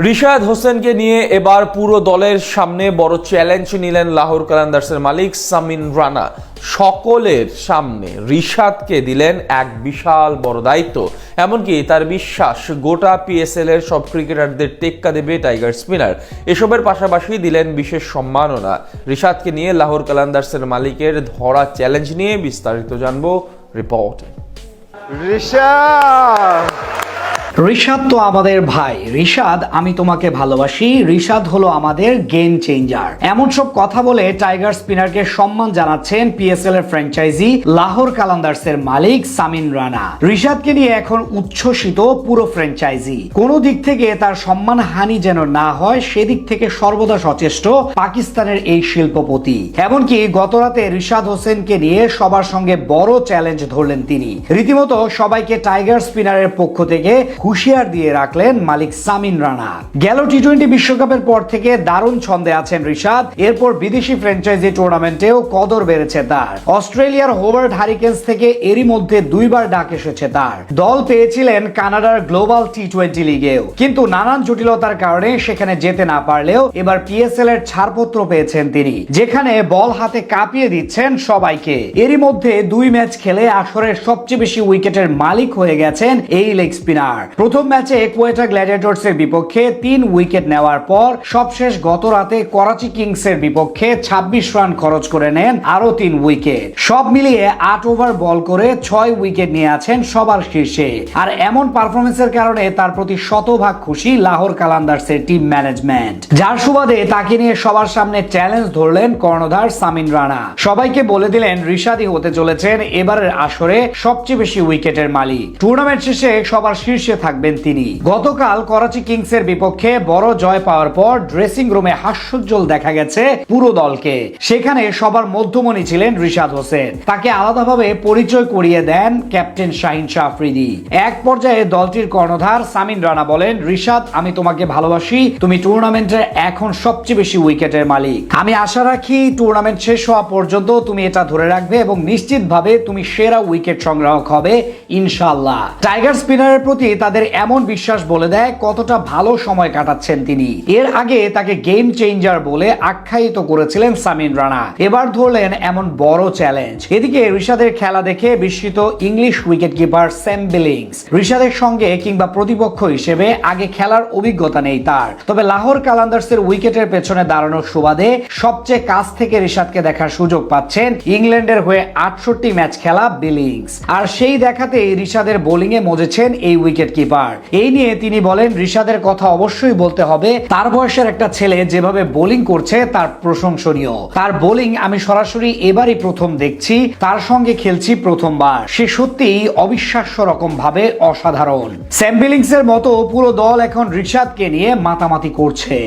রিশাদ হোসেনকে নিয়ে এবার পুরো দলের সামনে বড় চ্যালেঞ্জ নিলেন লাহোর কালান্দার্সের মালিক সামিন রানা। সকলের সামনে রিশাদকে দিলেন এক বিশাল বড় দায়িত্ব। এমনকি তার বিশ্বাস গোটা পিএসএল এর সব ক্রিকেটারদের টেক্কা দেবে টাইগার স্পিনার। এসবের পাশাপাশি দিলেন বিশেষ সম্মাননা। রিশাদকে নিয়ে লাহোর কালান্দার্সের মালিকের ধরা চ্যালেঞ্জ নিয়ে বিস্তারিত জানবো রিপোর্টে। রিশাদ তো আমাদের ভাই, রিশাদ আমি তোমাকে ভালোবাসি, রিশাদ হলো আমাদের গেম চেঞ্জার, এমন সব কথা বলে টাইগার স্পিনারকে সম্মান জানাচ্ছেন পিএসএল এর ফ্র্যাঞ্চাইজি লাহোর কালান্দার্সের মালিক সামিন রানা। রিশাদকে নিয়ে এখন উচ্ছ্বসিত পুরো ফ্র্যাঞ্চাইজি। কোনো দিক থেকে তার সম্মান হানি যেন না হয় সেদিক থেকে সর্বদা সচেষ্ট পাকিস্তানের এই শিল্পপতি। এমনকি গতরাতে রিশাদ হোসেনকে নিয়ে সবার সঙ্গে বড় চ্যালেঞ্জ ধরলেন তিনি। রীতিমতো সবাইকে টাইগার স্পিনারের পক্ষ থেকে হুঁশিয়ার দিয়ে রাখলেন মালিক সামিন রানা। গেল টি-20 বিশ্বকাপের পর থেকে দারুণ ছন্দে আছেন রিশাদ। এরপর বিদেশি ফ্র্যাঞ্চাইজি টুর্নামেন্টেও কদর বেড়েছে তার। অস্ট্রেলিয়ার হোবার্ট হারিকেন্স থেকে এরই মধ্যে 2 বার ডাক এসেছে তার। দল পেয়েছিলেন কানাডার গ্লোবাল টি-20 লিগেও, কিন্তু নানান জটিলতার কারণে সেখানে যেতে না পারলেও এবার পিএসএল এর ছাড়পত্র পেয়েছেন তিনি, যেখানে বল হাতে কাঁপিয়ে দিচ্ছেন সবাইকে। এরই মধ্যে 2 ম্যাচ খেলে আসরের সবচেয়ে বেশি উইকেটের মালিক হয়ে গেছেন এই লেগ স্পিনার। প্রথম ম্যাচে কোয়েটা গ্ল্যাডিয়েটর্স এর বিপক্ষে 3 উইকেট নেওয়ার পর সবশেষ গত রাতে করাচি কিংস এর বিপক্ষে 26 রান খরচ করে নেন আরো 3 উইকেট। সব মিলিয়ে 8 ওভার বল করে 6 উইকেট নিয়ে আছেন সবার শীর্ষে। আর এমন পারফরমেন্সের কারণে তার প্রতি শতভাগ খুশি লাহোর কালান্দার্স এর টিম ম্যানেজমেন্ট, যার সুবাদে তাকে নিয়ে সবার সামনে চ্যালেঞ্জ ধরলেন কর্ণধার সামিন রানা। সবাইকে বলে দিলেন রিশাদই হতে চলেছেন এবারের আসরে সবচেয়ে বেশি উইকেটের মালিক। টুর্নামেন্ট শেষে সবার শীর্ষে থাকবেন তিনি। গতকাল করাচি কিংস এর বিপক্ষে বড় জয় পাওয়ার পর ড্রেসিং রুমে হাস্যোজ্জ্বল দেখা গেছে পুরো দলকে। সেখানে সবার মধ্যমণি ছিলেন রিশাদ হোসেন। তাকে আলাদাভাবে পরিচয় করিয়ে দেন ক্যাপ্টেন শাহিন শাহ আফ্রিদি। এক পর্যায়ে দলটির কর্ণধার সামিন রানা বলেন, রিশাদ আমি তোমাকে ভালোবাসি, তুমি টুর্নামেন্টের এখন সবচেয়ে বেশি উইকেটের মালিক। আমি আশা রাখি টুর্নামেন্ট শেষ হওয়া পর্যন্ত তুমি এটা ধরে রাখবে এবং নিশ্চিতভাবে তুমি সেরা উইকেট সংগ্রাহক হবে ইনশাআল্লাহ। টাইগার স্পিনারের প্রতি তাদের এমন বিশ্বাস বলে দেয় কতটা ভালো সময় কাটাচ্ছেন তিনি। এর আগে তাকে গেম চেঞ্জার বলে আখ্যায়িত করেছিলেন সামিন রানা। এবার ধরলেন এমন বড় চ্যালেঞ্জ। এদিকে রিশাদের খেলা দেখে বিস্মিত English wicket keeper Sam Billings. রিশাদের সঙ্গে কিংবা প্রতিপক্ষ হিসেবে আগে খেলার অভিজ্ঞতা নেই তার, তবে লাহোর কালান্দার্সের উইকেটের পেছনে দাঁড়ানোর সুবাদে সবচেয়ে কাছ থেকে রিশাদকে দেখার সুযোগ পাচ্ছেন ইংল্যান্ডের হয়ে 68 ম্যাচ খেলা বিলিংস। আর সেই দেখাতেই রিশাদের বোলিং এ মজেছেন এই উইকেট কিপার। এই নিয়ে তিনি বলেন, রিশাদের কথা অবশ্যই বলতে হবে, তার বয়সের একটা ছেলে যেভাবে বোলিং করছে তার প্রশংসনীয়। তার বোলিং আমি সরাসরি এবারই প্রথম দেখছি, তার সঙ্গে খেলছি প্রথমবার, সে সত্যিই অবিশ্বাস্য রকম ভাবে অসাধারণ। স্যাম বিলিংসের মতো পুরো দল এখন রিশাদকে নিয়ে মাতামাতি করছে।